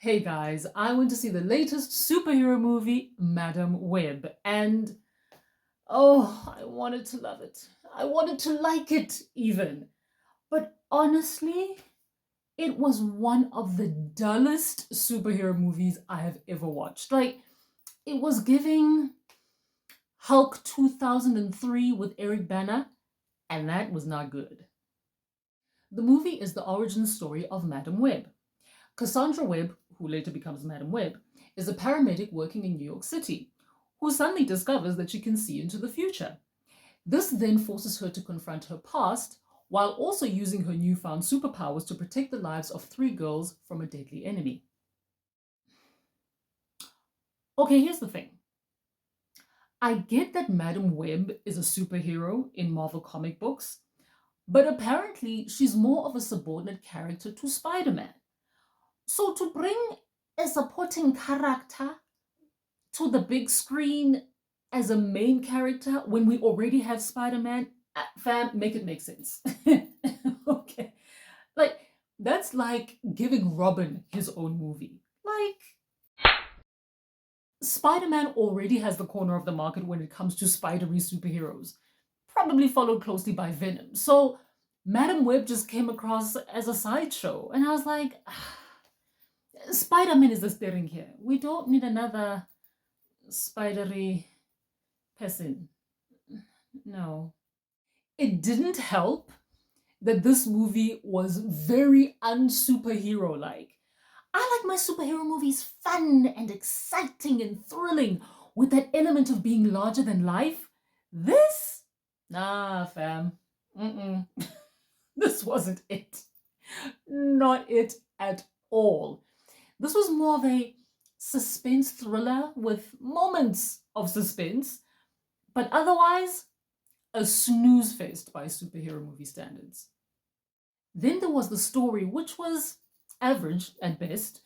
Hey guys, I went to see the latest superhero movie, Madam Web, and oh, I wanted to love it. I wanted to like it even. But honestly, it was one of the dullest superhero movies I have ever watched. It was giving Hulk 2003 with Eric Bana, and that was not good. The movie is the origin story of Madam Web. Cassandra Webb, who later becomes Madam Web, is a paramedic working in New York City, who suddenly discovers that she can see into the future. This then forces her to confront her past while also using her newfound superpowers to protect the lives of three girls from a deadly enemy. Okay, here's the thing. I get that Madam Web is a superhero in Marvel comic books, but apparently she's more of a subordinate character to Spider Man. So to bring a supporting character to the big screen as a main character when we already have Spider-Man, fam, make it make sense. Okay. Like, that's like giving Robin his own movie. Spider-Man already has the corner of the market when it comes to spidery superheroes, probably followed closely by Venom. So Madam Web just came across as a sideshow, and I was like, Spider-Man is the steering here. We don't need another spidery person. No. It didn't help that this movie was very unsuperhero like. I like my superhero movies fun and exciting and thrilling with that element of being larger than life. This? Nah, fam. Mm-mm. This wasn't it. Not it at all. This was more of a suspense thriller with moments of suspense, but otherwise, a snooze fest by superhero movie standards. Then there was the story, which was average at best,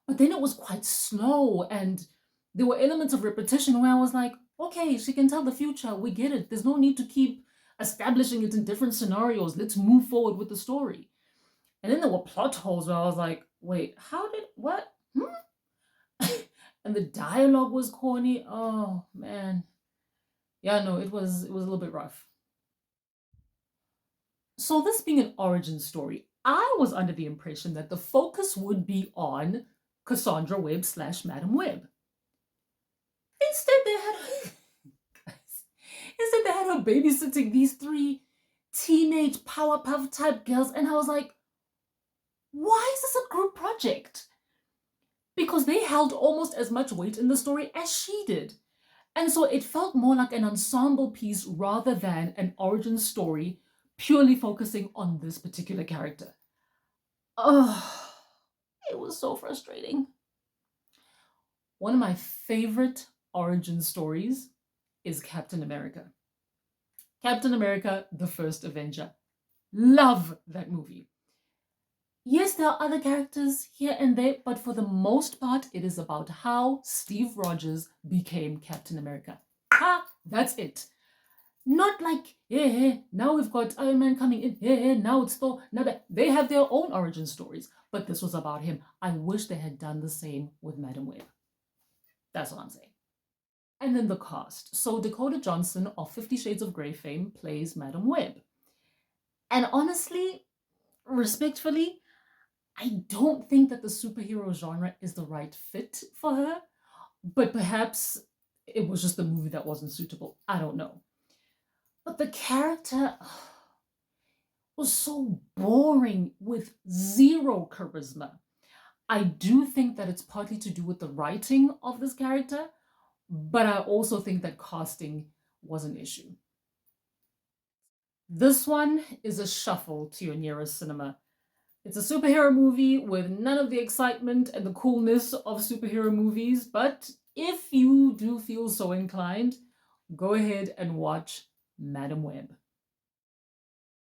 but then it was quite slow, and there were elements of repetition where I was like, okay, she can tell the future, we get it. There's no need to keep establishing it in different scenarios. Let's move forward with the story. And then there were plot holes where I was like, wait, how did, what? And the dialogue was corny. Oh man. Yeah, no, it was a little bit rough. So, this being an origin story, I was under the impression that the focus would be on Cassandra Webb slash Madam Web. Instead, they had instead they had her babysitting these three teenage Powerpuff type girls, and I was like, why is this a group project? Because they held almost as much weight in the story as she did. And so it felt more like an ensemble piece rather than an origin story purely focusing on this particular character. Oh, it was so frustrating. One of my favorite origin stories is Captain America. Captain America, the First Avenger. Love that movie. Yes, there are other characters here and there, but for the most part, it is about how Steve Rogers became Captain America. That's it. Not like, yeah, now we've got Iron Man coming in, yeah, now it's Thor. Now they have their own origin stories, but this was about him. I wish they had done the same with Madam Web. That's all I'm saying. And then the cast. So Dakota Johnson of 50 Shades of Grey fame plays Madam Web. And honestly, respectfully, I don't think that the superhero genre is the right fit for her, but perhaps it was just the movie that wasn't suitable. I don't know. But the character was so boring with zero charisma. I do think that it's partly to do with the writing of this character, but I also think that casting was an issue. This one is a shuffle to your nearest cinema. It's a superhero movie with none of the excitement and the coolness of superhero movies, but if you do feel so inclined, go ahead and watch Madam Web.